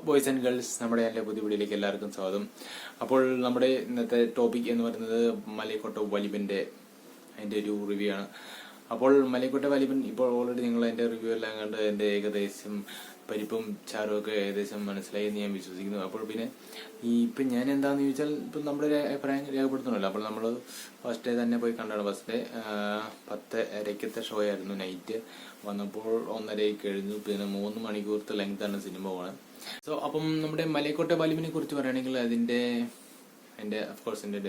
Boys and girls, നമ്മുടെ എൻ്റെ പുതിയ വീഡിയോയിലേക്ക് എല്ലാവർക്കും സ്വാഗതം. അപ്പോൾ നമ്മുടെ ഇന്നത്തെ ടോപ്പിക് എന്ന് പറയുന്നത് മലൈക്കോട്ട വാലിബന്റെ അതിൻ്റെ ഒരു റിവ്യൂ ആണ്. അപ്പോൾ മലൈക്കോട്ട വാലിബൻ ഇപ്പോൾ ഓൾറെഡി നിങ്ങൾ എൻ്റെ റിവ്യൂ എല്ലാം കണ്ട് എൻ്റെ ഏകദേശം പരിപ്പും ചാറും ഒക്കെ ഏകദേശം മനസ്സിലായി എന്ന് ഞാൻ വിശ്വസിക്കുന്നു. അപ്പോൾ പിന്നെ ഇപ്പം ഞാൻ എന്താണെന്ന് ചോദിച്ചാൽ ഇപ്പം നമ്മുടെ അഭിപ്രായം രേഖപ്പെടുത്തണമല്ലോ. അപ്പോൾ നമ്മൾ ഫസ്റ്റ് ഡേ തന്നെ പോയി കണ്ടാണ്. ഫസ്റ്റ് ഡേ 10:30 ഷോ ആയിരുന്നു. നൈറ്റ് വന്നപ്പോൾ 1:30 കഴിഞ്ഞു. പിന്നെ 3 മണിക്കൂറത്തെ ലെങ്താണ് സിനിമ പോകണം. സോ അപ്പം നമ്മുടെ മലൈക്കോട്ട വാലിബനെ കുറിച്ച് പറയുകയാണെങ്കിൽ എൻ്റെ അഫ്കോഴ്സ് എൻ്റെ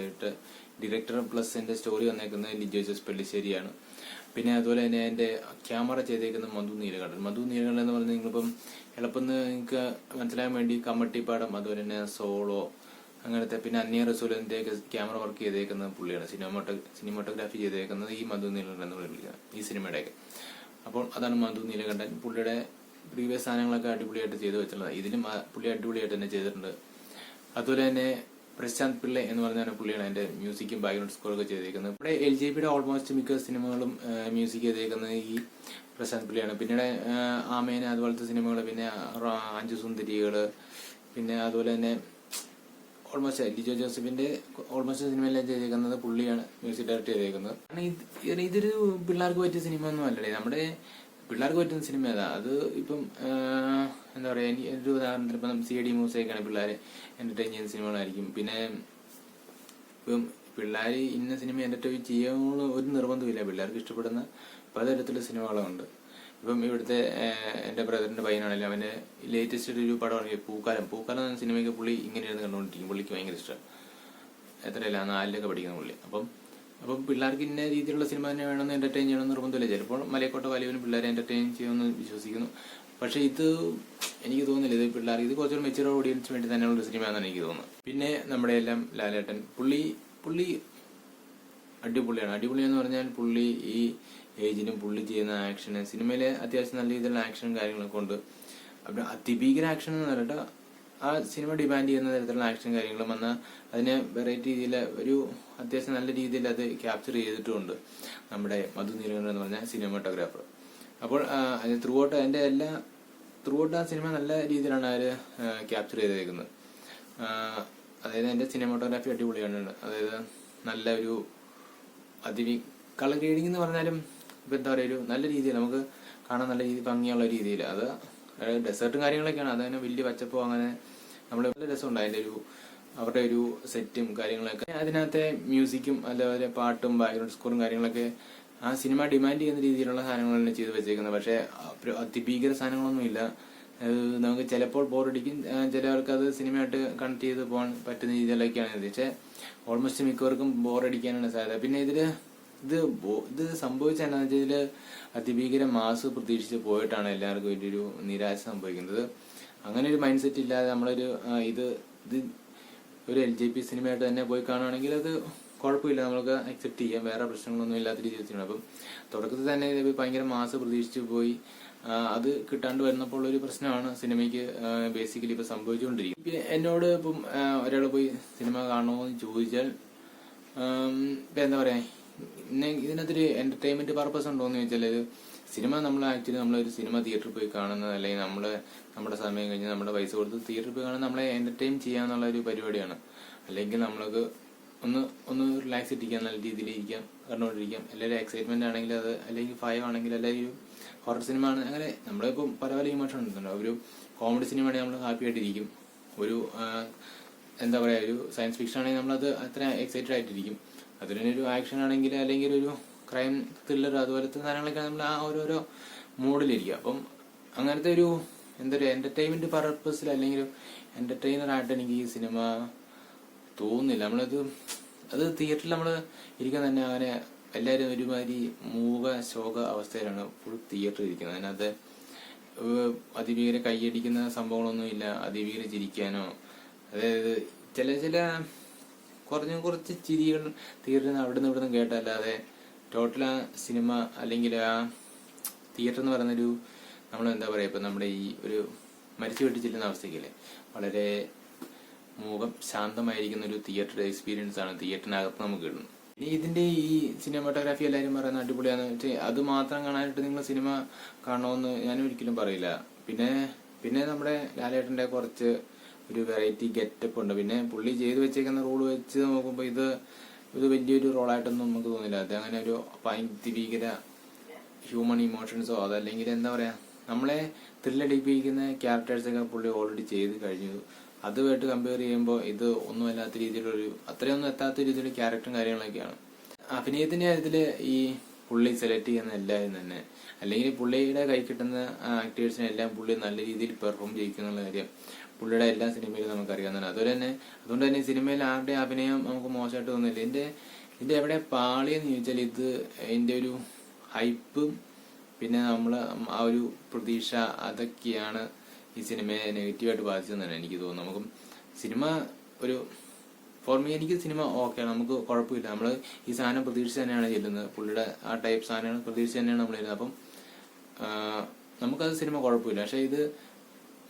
ഡയറക്ടർ പ്ലസ് എൻ്റെ സ്റ്റോറി വന്നേക്കുന്നത് ലിജോ ജോസ് പെല്ലിശ്ശേരിയാണ്. പിന്നെ അതുപോലെ തന്നെ എൻ്റെ ക്യാമറ ചെയ്തേക്കുന്നത് മധു നീലകണ്ഠൻ എന്ന് പറഞ്ഞാൽ നിങ്ങളിപ്പം എളുപ്പം നിങ്ങൾക്ക് മനസ്സിലാകാൻ വേണ്ടി കമ്മട്ടിപ്പാടം, അതുപോലെ തന്നെ സോളോ, അങ്ങനത്തെ പിന്നെ അന്യ റസൂലിൻ്റെ ക്യാമറ വർക്ക് ചെയ്തേക്കുന്നത് പുള്ളിയാണ്. സിനിമാറ്റോഗ്രാഫി ചെയ്തേക്കുന്നത് ഈ മധു നീലകണ്ഠൻ എന്ന് വിളിക്കുന്നത് ഈ സിനിമയുടെയൊക്കെ. അപ്പോൾ അതാണ് മധു നീലകണ്ഠൻ. പുള്ളിയുടെ പ്രീവിയസ് സാധനങ്ങളൊക്കെ അടിപൊളിയായിട്ട് ചെയ്ത് വെച്ചിട്ടുള്ളത്. ഇതിലും പുള്ളി അടിപൊളിയായിട്ട് തന്നെ ചെയ്തിട്ടുണ്ട്. അതുപോലെ തന്നെ പ്രശാന്ത് പിള്ളെ എന്ന് പറഞ്ഞാൽ പുള്ളിയാണ് അതിന്റെ മ്യൂസിക്കും ബാക്ക്ഗ്രൗണ്ട് സ്കോറൊക്കെ ചെയ്തേക്കുന്നത്. ഇവിടെ LJPയുടെ ഓൾമോസ്റ്റ് മിക്ക സിനിമകളും മ്യൂസിക് ചെയ്തേക്കുന്നത് ഈ പ്രശാന്ത് പിള്ളയാണ്. പിന്നീട് ആമേന അതുപോലത്തെ സിനിമകൾ, പിന്നെ 5 സുന്ദരികള്, പിന്നെ അതുപോലെ തന്നെ ഓൾമോസ്റ്റ് ലിജോ ജോസഫിന്റെ ഓൾമോസ്റ്റ് സിനിമയെല്ലാം ചെയ്തേക്കുന്നത് പുള്ളിയാണ് മ്യൂസിക് ഡയറക്ട് ചെയ്തേക്കുന്നത്. കാരണം ഇതൊരു പിള്ളേർക്ക് പറ്റിയ സിനിമ ഒന്നും അല്ലല്ലേ, നമ്മുടെ പിള്ളേർക്ക് പറ്റുന്ന സിനിമ ഏതാ. അത് ഇപ്പം എന്താ പറയാ, ഒരു ഉദാഹരണത്തിന് ഇപ്പം CD മൂസയൊക്കെയാണ് പിള്ളേരെ എന്റർടൈൻ ചെയ്യുന്ന സിനിമകളായിരിക്കും. പിന്നെ ഇപ്പം പിള്ളേർ ഇന്ന സിനിമ എന്റർടൈൻ ചെയ്യാനുള്ള ഒരു നിർബന്ധമില്ല. പിള്ളേർക്ക് ഇഷ്ടപ്പെടുന്ന പലതരത്തിലുള്ള സിനിമകളുണ്ട്. ഇപ്പം ഇവിടുത്തെ എൻ്റെ ബ്രദറിന്റെ പയ്യനാണെങ്കിലും അവന്റെ ലേറ്റസ്റ്റ് ഒരു പടമാണ് പൂക്കാലം എന്ന സിനിമയ്ക്ക് പുള്ളി ഇങ്ങനെ ഇരുന്ന് കണ്ടുകൊണ്ടിരിക്കും. പുള്ളിക്ക് ഭയങ്കര ഇഷ്ടമാണ്. എത്രയല്ല 4-ലൊക്കെ പഠിക്കുന്ന പുള്ളി. അപ്പം പിള്ളേർക്ക് ഇന്ന രീതിയിലുള്ള സിനിമ തന്നെ വേണമെന്ന് എന്റർടൈൻ ചെയ്യണമെന്ന് നിർബന്ധമില്ല. ചിലപ്പോൾ മലൈക്കോട്ട വാലിബനും പിള്ളേരെ എന്റർടൈൻ ചെയ്യുമെന്ന് വിശ്വസിക്കുന്നു. പക്ഷെ ഇത് എനിക്ക് തോന്നുന്നില്ല, ഇത് പിള്ളേർക്ക് ഇത് കുറച്ചൊരു മെച്യൂർ ഓഡിയൻസിന് വേണ്ടി തന്നെയുള്ള സിനിമയാണെന്നാണ് എനിക്ക് തോന്നുന്നത്. പിന്നെ നമ്മുടെ എല്ലാം ലാലേട്ടൻ പുള്ളി അടിപൊളിയാണ്. അടിപൊളിയെന്ന് പറഞ്ഞാൽ പുള്ളി ഈ ഏജിനും പുള്ളി ചെയ്യുന്ന ആക്ഷന്, സിനിമയിലെ അത്യാവശ്യം നല്ല രീതിയിലുള്ള ആക്ഷനും കാര്യങ്ങളൊക്കെ ഉണ്ട്. അപ്പം അതിഭീകര ആക്ഷൻ എന്ന് പറഞ്ഞിട്ട് ആ സിനിമ ഡിമാൻഡ് ചെയ്യുന്ന തരത്തിലുള്ള ആക്ഷൻ കാര്യങ്ങളും വന്നാൽ അതിനെ വെറൈറ്റി രീതിയിൽ ഒരു അത്യാവശ്യം നല്ല രീതിയിൽ അത് ക്യാപ്ചർ ചെയ്തിട്ടുമുണ്ട് നമ്മുടെ മധു നീലകണ്ഠൻ എന്ന് പറഞ്ഞ സിനിമാറ്റോഗ്രാഫർ. അപ്പോൾ ത്രൂ ഔട്ട് ആ സിനിമ നല്ല രീതിയിലാണ് അവർ ക്യാപ്ചർ ചെയ്തേക്കുന്നത്. അതായത് എൻ്റെ സിനിമാറ്റോഗ്രാഫി അടിപൊളിയാണ്. അതായത് നല്ല ഒരു കളർ ഗ്രേഡിംഗ് എന്ന് പറഞ്ഞാലും ഇപ്പം എന്താ പറയുക, ഒരു നല്ല രീതിയിൽ നമുക്ക് കാണാൻ നല്ല രീതിയിൽ ഭംഗിയുള്ള രീതിയിൽ. അത് ഡെസേർട്ടും കാര്യങ്ങളൊക്കെയാണ്. അതങ്ങനെ വലിയ പച്ചപ്പോ അങ്ങനെ നമ്മൾ നല്ല രസമുണ്ട് അതിൻ്റെ അവരുടെ ഒരു സെറ്റും കാര്യങ്ങളൊക്കെ. അതിനകത്തെ മ്യൂസിക്കും അതുപോലെ പാട്ടും ബാക്ക്ഗ്രൗണ്ട് സ്കോറും കാര്യങ്ങളൊക്കെ ആ സിനിമ ഡിമാൻഡ് ചെയ്യുന്ന രീതിയിലുള്ള സാധനങ്ങൾ തന്നെ ചെയ്ത് വെച്ചേക്കുന്നത്. പക്ഷെ അതിഭീകര സാധനങ്ങളൊന്നും ഇല്ല. നമുക്ക് ചിലപ്പോൾ ബോറടിക്കും, ചിലവർക്ക് അത് സിനിമയായിട്ട് കണക്ട് ചെയ്ത് പോകാൻ പറ്റുന്ന രീതിയിലൊക്കെയാണ്. പക്ഷെ ഓൾമോസ്റ്റ് മിക്കവർക്കും ബോറടിക്കാനാണ് സാധ്യത. പിന്നെ ഇത് സംഭവിച്ച എന്താണെന്ന് വെച്ചാൽ ഇതില് അതിഭീകര മാസ് പ്രതീക്ഷിച്ച് പോയിട്ടാണ് എല്ലാവർക്കും ഒരു നിരാശ സംഭവിക്കുന്നത്. അങ്ങനെ ഒരു മൈൻഡ് സെറ്റ് ഇല്ലാതെ നമ്മളൊരു ഇത് ഒരു LJP സിനിമയായിട്ട് തന്നെ പോയി കാണുകയാണെങ്കിൽ അത് കുഴപ്പമില്ല, നമ്മൾക്ക് അക്സെപ്റ്റ് ചെയ്യാം. വേറെ പ്രശ്നങ്ങളൊന്നും ഇല്ലാത്ത രീതിയിൽ സിനിമ. അപ്പം തുടക്കത്തിൽ തന്നെ ഭയങ്കര മാസ് പ്രതീക്ഷിച്ച് പോയി അത് കിട്ടാണ്ട് വരുന്നപ്പോൾ ഒരു പ്രശ്നമാണ് സിനിമയ്ക്ക് ബേസിക്കലി ഇപ്പൊ സംഭവിച്ചുകൊണ്ടിരിക്കും. എന്നോട് ഇപ്പം ഒരാൾ പോയി സിനിമ കാണണമോ എന്ന് ചോദിച്ചാൽ ഇപ്പൊ എന്താ പറയാ, ഇതിനകത്തൊരു എന്റർടൈൻമെന്റ് പർപ്പസ് ഉണ്ടോ എന്ന് ചോദിച്ചാൽ സിനിമ നമ്മളൊരു സിനിമ തിയേറ്ററിൽ പോയി കാണുന്നത്, അല്ലെങ്കിൽ നമ്മുടെ സമയം കഴിഞ്ഞ് നമ്മുടെ പൈസ കൊടുത്ത് തിയേറ്ററിൽ പോയി കാണുന്നത് നമ്മളെ എന്റർടൈൻ ചെയ്യാന്നുള്ള ഒരു പരിപാടിയാണ്. അല്ലെങ്കിൽ നമ്മൾക്ക് ഒന്ന് റിലാക്സ് ഇട്ടിരിക്കാം, നല്ല രീതിയിൽ ഇരിക്കാം, കണ്ടുകൊണ്ടിരിക്കാം. എല്ലാവരും എക്സൈറ്റ്മെന്റ് ആണെങ്കിൽ അത്, അല്ലെങ്കിൽ ഭയം ആണെങ്കിൽ, അല്ലെങ്കിൽ ഹൊറർ സിനിമ ആണ്, അങ്ങനെ നമ്മളിപ്പം പല ഇമോഷൻ ഉണ്ടല്ലോ. ഒരു കോമഡി സിനിമ ആണെങ്കിൽ നമ്മൾ ഹാപ്പി ആയിട്ടിരിക്കും. ഒരു എന്താ പറയാ, ഒരു സയൻസ് ഫിക്ഷൻ ആണെങ്കിൽ നമ്മളത് അത്ര എക്സൈറ്റഡ് ആയിട്ടിരിക്കും. അതിനൊരു ആക്ഷൻ ആണെങ്കിൽ, അല്ലെങ്കിൽ ഒരു ക്രൈം ത്രില്ലർ അതുപോലത്തെ സാധനങ്ങളൊക്കെ നമ്മൾ ആ ഓരോരോ മൂഡിലിരിക്കുക. അപ്പം അങ്ങനത്തെ ഒരു എന്റർടൈൻമെന്റ് പർപ്പസിൽ അല്ലെങ്കിൽ എന്റർടൈനർ ആയിട്ട് എനിക്ക് ഈ സിനിമ തോന്നുന്നില്ല. അത് തിയേറ്ററിൽ നമ്മൾ ഇരിക്കാൻ തന്നെ അങ്ങനെ എല്ലാവരും ഒരുമാതിരി ശോക അവസ്ഥയിലാണ് ഫുൾ തിയേറ്ററിൽ ഇരിക്കുന്നത്. അതിനകത്ത് അതിഭീകര കൈയടിക്കുന്ന സംഭവങ്ങളൊന്നും ഇല്ല, അതിഭീകര ചിരിക്കാനോ, അതായത് ചില കുറച്ച് ചിരികൾ തിയേറ്ററിൽ നിന്ന് അവിടെ നിന്ന് ഇവിടെ നിന്ന് കേട്ടല്ലാതെ ടോട്ടൽ ആ സിനിമ അല്ലെങ്കിൽ ആ തിയേറ്റർ എന്ന് പറയുന്നൊരു നമ്മളെന്താ പറയുക, ഇപ്പം നമ്മുടെ ഈ ഒരു മരിച്ചു വെട്ടി ചെല്ലുന്ന അവസ്ഥയ്ക്കല്ലേ, വളരെ ശാന്തമായിരിക്കുന്ന ഒരു തിയേറ്റർ എക്സ്പീരിയൻസ് ആണ് തിയേറ്ററിനകത്ത് നമുക്ക് കിട്ടുന്നത്. ഇനി ഇതിന്റെ ഈ സിനിമാറ്റോഗ്രാഫി എല്ലാവരും പറയുന്നത് അടിപൊളിയാന്ന് വെച്ചാൽ അത് മാത്രം കാണാനായിട്ട് നിങ്ങൾ സിനിമ കാണണമെന്ന് ഞാൻ ഒരിക്കലും പറയില്ല. പിന്നെ പിന്നെ നമ്മുടെ ലാലേട്ടന്റെ കുറച്ച് ഒരു വെറൈറ്റി ഗെറ്റപ്പ് ഉണ്ട്. പിന്നെ പുള്ളി ചെയ്തു വെച്ചേക്കുന്ന റോൾ വെച്ച് നോക്കുമ്പോൾ ഇത് വലിയൊരു റോളായിട്ടൊന്നും നമുക്ക് തോന്നില്ല. അത് അങ്ങനെ ഒരു ഭീകര ഹ്യൂമൻ ഇമോഷൻസോ അതല്ലെങ്കിൽ എന്താ പറയാ നമ്മളെ ത്രില്ലടിപ്പിക്കുന്ന ക്യാരക്ടേഴ്സൊക്കെ പുള്ളി ഓൾറെഡി ചെയ്ത് കഴിഞ്ഞു. അതുമായിട്ട് കമ്പയർ ചെയ്യുമ്പോൾ ഇത് ഒന്നും അല്ലാത്ത രീതിയിലൊരു അത്രയൊന്നും എത്താത്ത രീതിയിലുള്ള ക്യാരക്ടറും കാര്യങ്ങളൊക്കെയാണ്. അഭിനയത്തിന്റെ കാര്യത്തില് ഈ പുള്ളി സെലക്ട് ചെയ്യുന്ന എല്ലാവരും തന്നെ അല്ലെങ്കിൽ പുള്ളിയുടെ കൈ കിട്ടുന്ന ആക്ടേഴ്സിനെല്ലാം പുള്ളി നല്ല രീതിയിൽ പെർഫോം ചെയ്യിക്കുന്നുള്ള കാര്യം പുള്ളിയുടെ എല്ലാ സിനിമയിലും നമുക്കറിയാവുന്നതാണ്. അതുകൊണ്ട് തന്നെ സിനിമയിൽ ആരുടെ അഭിനയം നമുക്ക് മോശമായിട്ട് തോന്നില്ല. ഇതിന്റെ എവിടെ പാളിയെന്ന് ചോദിച്ചാൽ ഇതിന്റെ ഒരു ഹൈപ്പും പിന്നെ ആ ഒരു പ്രതീക്ഷ അതൊക്കെയാണ് ഈ സിനിമയെ നെഗറ്റീവായിട്ട് ബാധിച്ചതെന്നാണ് എനിക്ക് തോന്നുന്നത്. നമുക്കും സിനിമ ഒരു ഫോർമി എനിക്ക് സിനിമ ഓക്കെയാണ്, നമുക്ക് കുഴപ്പമില്ല. നമ്മൾ ഈ സാധനം പ്രതീക്ഷിച്ച് തന്നെയാണ് ചെല്ലുന്നത്, പുള്ളിയുടെ ആ ടൈപ്പ് സാധനങ്ങൾ പ്രതീക്ഷിച്ച് തന്നെയാണ് നമ്മൾ ചെല്ലുന്നത്. അപ്പം നമുക്കത് സിനിമ കുഴപ്പമില്ല. പക്ഷെ ഇത്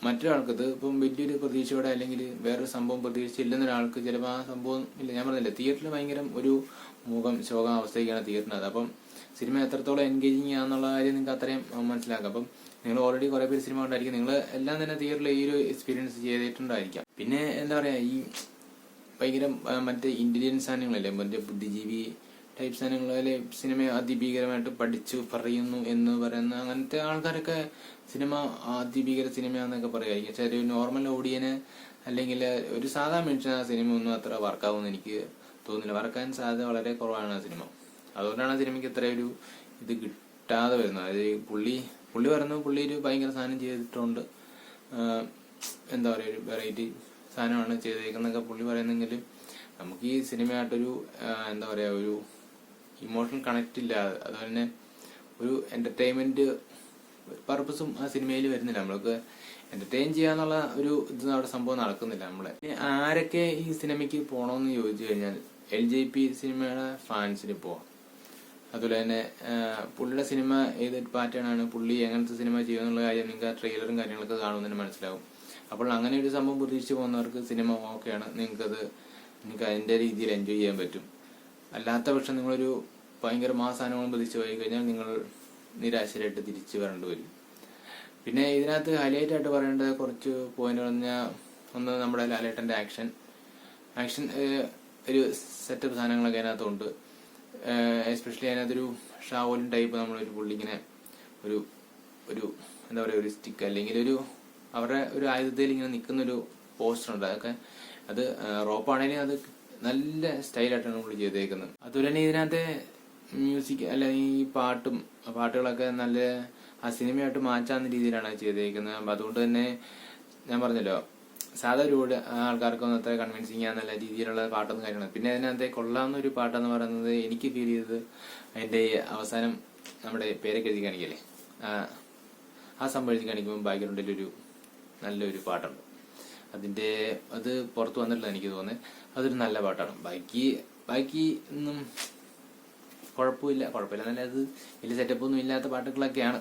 മറ്റൊരാൾക്ക് ഇത് ഇപ്പം വലിയൊരു പ്രതീക്ഷയോടെ അല്ലെങ്കിൽ വേറൊരു സംഭവം പ്രതീക്ഷിച്ചില്ലെന്ന ഒരാൾക്ക് ചിലപ്പോൾ ആ സംഭവം ഇല്ല. ഞാൻ പറഞ്ഞില്ല, തിയേറ്ററിൽ ഭയങ്കര ഒരു ശോകം അവസ്ഥയ്ക്കാണ് തിയേറ്ററിനത്. അപ്പം സിനിമ എത്രത്തോളം എൻഗേജിങ് ആണെന്നുള്ള കാര്യം നിങ്ങൾക്ക് അത്രയും മനസ്സിലാക്കാം. അപ്പം നിങ്ങൾ ഓൾറെഡി കുറെ പേര് സിനിമ ഉണ്ടായിരിക്കും, നിങ്ങൾ എല്ലാം തന്നെ തിയേറ്ററിൽ ഈ ഒരു എക്സ്പീരിയൻസ് ചെയ്തിട്ടുണ്ടായിരിക്കാം. പിന്നെ എന്താ പറയാ, ഈ ഭയങ്കര മറ്റേ ഇന്റലിജൻസ് സാധനങ്ങളല്ലേ, മറ്റേ ബുദ്ധിജീവി ടൈപ്പ് സാധനങ്ങളെ സിനിമ അതിഭീകരമായിട്ട് പഠിച്ചു പറയുന്നു എന്ന് പറയുന്ന അങ്ങനത്തെ ആൾക്കാരൊക്കെ സിനിമ അതിഭീകര സിനിമയാന്നൊക്കെ പറയുമായിരിക്കും. പക്ഷെ ഒരു നോർമൽ ഓഡിയന് അല്ലെങ്കിൽ ഒരു സാധാരണ മനുഷ്യന് ആ സിനിമ ഒന്നും അത്ര വർക്കാവുമെന്ന് എനിക്ക് തോന്നുന്നില്ല. വർക്കാൻ സാധ്യത വളരെ കുറവാണ് ആ സിനിമ. അതുകൊണ്ടാണ് ആ സിനിമയ്ക്ക് ഇത്ര ഒരു ഇത് കിട്ടാതെ വരുന്നത്. അതായത് പുള്ളി പറയുന്നു പുള്ളി ഒരു ഭയങ്കര സാധനം ചെയ്തിട്ടുണ്ട്, എന്താ പറയുക ഒരു വെറൈറ്റി സാധനമാണ് ചെയ്തേക്കുന്നൊക്കെ പുള്ളി പറയുന്നെങ്കിലും നമുക്ക് ഈ സിനിമയായിട്ടൊരു എന്താ പറയാ ഒരു ഇമോഷണൽ കണക്ട് ഇല്ല. അതുപോലെ തന്നെ ഒരു എന്റർടൈൻമെന്റ് പർപ്പസും ആ സിനിമയിൽ വരുന്നില്ല. നമ്മൾക്ക് എന്റർടൈൻ ചെയ്യാന്നുള്ള ഒരു ഇത് അവിടെ സംഭവം നടക്കുന്നില്ല. നമ്മളെ ആരൊക്കെ ഈ സിനിമയ്ക്ക് പോകണമെന്ന് ചോദിച്ചു കഴിഞ്ഞാൽ LJP സിനിമയുടെ ഫാൻസിന് പോവാം. അതുപോലെ തന്നെ പുള്ളിയുടെ സിനിമ ഏത് പാറ്റേൺ ആണ്, പുള്ളി എങ്ങനത്തെ സിനിമ ചെയ്യുമെന്നുള്ള കാര്യം നിങ്ങൾക്ക് ആ ട്രെയിലറും കാര്യങ്ങളൊക്കെ കാണുന്നതിന് മനസ്സിലാവും. അപ്പോൾ അങ്ങനെ ഒരു സംഭവം പ്രതീക്ഷിച്ച് പോകുന്നവർക്ക് സിനിമ ഓക്കെയാണ്, നിങ്ങൾക്ക് അതിന്റെ രീതിയിൽ എൻജോയ് ചെയ്യാൻ പറ്റും. അല്ലാത്ത പക്ഷം നിങ്ങളൊരു ഭയങ്കര മാസാനങ്ങളും പ്രതീക്ഷിച്ച് പോയി കഴിഞ്ഞാൽ നിങ്ങൾ നിരാശരായിട്ട് തിരിച്ചു വരേണ്ടി വരും. പിന്നെ ഇതിനകത്ത് ഹൈലൈറ്റ് ആയിട്ട് പറയേണ്ട കുറച്ച് പോയിന്റ് പറഞ്ഞാൽ, ഒന്ന് നമ്മുടെ ലാലേട്ടന്റെ ആക്ഷൻ ഒരു സെറ്റപ്പ് സാധനങ്ങളൊക്കെ അതിനകത്തുണ്ട്. എസ്പെഷ്യലി അതിനകത്തൊരു ഷാവോലിൻ ടൈപ്പ് നമ്മളൊരു പുള്ളിങ്ങനെ ഒരു എന്താ പറയുക ഒരു സ്റ്റിക്ക് അല്ലെങ്കിൽ അവരുടെ ഒരു ആയുധത്തിൽ ഇങ്ങനെ നിൽക്കുന്നൊരു പോസ്റ്റർ ഉണ്ട്. അത് റോപ്പാണെങ്കിലും അത് നല്ല സ്റ്റൈലായിട്ടാണ് പുള്ളി ചെയ്തേക്കുന്നത്. അതുപോലെ തന്നെ ഇതിനകത്തെ മ്യൂസിക് അല്ലെങ്കിൽ ഈ പാട്ടുകളൊക്കെ നല്ല ആ സിനിമയായിട്ട് മാറ്റാവുന്ന രീതിയിലാണ് ചെയ്തേക്കുന്നത്. അപ്പം അതുകൊണ്ട് തന്നെ ഞാൻ പറഞ്ഞല്ലോ, സാധാ ഒരു ആൾക്കാർക്കൊന്നും അത്ര കൺവിൻസിങ് ആണെന്നുള്ള രീതിയിലുള്ള പാട്ടൊന്നും കാര്യങ്ങളും. പിന്നെ അതിനകത്തെ കൊള്ളാവുന്ന ഒരു പാട്ടെന്ന് പറയുന്നത് എനിക്ക് ഫീൽ ചെയ്തത് അതിന്റെ അവസാനം നമ്മുടെ പേരൊക്കെ എഴുതി കാണിക്കല്ലേ, ആ സംഭവം എഴുതി കാണിക്കുമ്പോൾ ബാക്ക്ഗ്രൗണ്ടിൽ നല്ലൊരു പാട്ടുണ്ട്. അത് പുറത്ത് വന്നിട്ടില്ല എനിക്ക് തോന്നുന്നത്. അതൊരു നല്ല പാട്ടാണ്. ബാക്കി ഒന്നും കുഴപ്പമില്ല എന്നല്ല, അത് വലിയ സെറ്റപ്പ് ഒന്നും ഇല്ലാത്ത പാട്ടുകളൊക്കെയാണ്.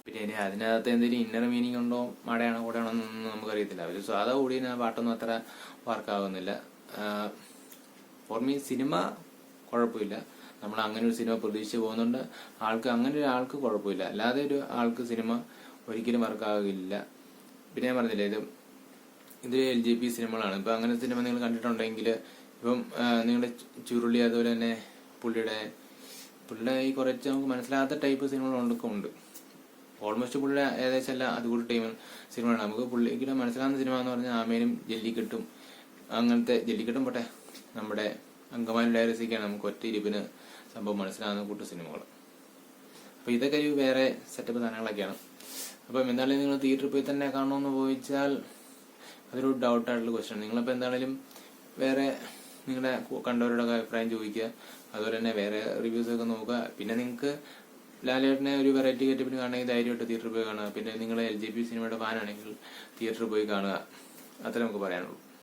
പിന്നെ അതിനകത്ത് എന്തെങ്കിലും ഇന്നർ മീനിങ് ഉണ്ടോ മാടയാണോ കൂടെയാണോ എന്നൊന്നും നമുക്കറിയത്തില്ല. ഒരു സാധാ ഓടിയ പാട്ടൊന്നും അത്ര വർക്കാവുന്നില്ല. ഫോർമി സിനിമ കുഴപ്പമില്ല, നമ്മൾ അങ്ങനെ ഒരു സിനിമ പ്രതീക്ഷിച്ച് പോകുന്നുണ്ട്. അങ്ങനെ ഒരാൾക്ക് കുഴപ്പമില്ല, അല്ലാതെ ഒരു ആൾക്ക് സിനിമ ഒരിക്കലും വർക്കാകില്ല. പിന്നെ ഞാൻ പറഞ്ഞില്ലേ, ഇത് LJP സിനിമകളാണ്. ഇപ്പൊ അങ്ങനെ സിനിമ നിങ്ങൾ കണ്ടിട്ടുണ്ടെങ്കിൽ ഇപ്പം നിങ്ങളുടെ ചുരുളി, അതുപോലെ തന്നെ പുള്ളിയുടെ ഈ കുറച്ച് നമുക്ക് മനസ്സിലാത്ത ടൈപ്പ് സിനിമകളൊക്കെ ഉണ്ട്. ഓൾമോസ്റ്റ് പുള്ളിയുടെ ഏകദേശം എല്ലാം അതുകൂടി ടൈം സിനിമകളാണ്. നമുക്ക് പുള്ളിക്ക് മനസ്സിലാകുന്ന സിനിമ എന്ന് പറഞ്ഞാൽ ആമേനും ജല്ലിക്കെട്ടും, അങ്ങനത്തെ ജല്ലിക്കെട്ടും പോട്ടെ, നമ്മുടെ അങ്കമാലി ഡയറീസൊക്കെയാണ് നമുക്ക് ഒറ്റ ഇരിപ്പിന് സംഭവം മനസ്സിലാകുന്ന കൂട്ട സിനിമകൾ. അപ്പൊ ഇതൊക്കെ ഒരു വേറെ സെറ്റപ്പ് സാധനങ്ങളൊക്കെയാണ്. അപ്പം എന്തായാലും നിങ്ങൾ തിയേറ്ററിൽ പോയി തന്നെ കാണണമെന്ന് ചോദിച്ചാൽ അതൊരു ഡൗട്ടായിട്ടുള്ള ക്വസ്റ്റ്യൻ. നിങ്ങളിപ്പോൾ എന്താണെങ്കിലും വേറെ നിങ്ങളുടെ കണ്ടവരുടെ അഭിപ്രായം ചോദിക്കുക, അതുപോലെ തന്നെ വേറെ റിവ്യൂസ് ഒക്കെ നോക്കുക. പിന്നെ നിങ്ങൾക്ക് ലാലേട്ടനെ ഒരു വെറൈറ്റി ഗെറ്റപ്പിന് കാണണമെങ്കിൽ ധൈര്യമായിട്ട് തിയേറ്ററിൽ പോയി കാണുക. പിന്നെ നിങ്ങൾ LJP സിനിമയുടെ ഫാനാണെങ്കിൽ തിയേറ്ററിൽ പോയി കാണുക. അത്രേ നമുക്ക് പറയാനുള്ളൂ.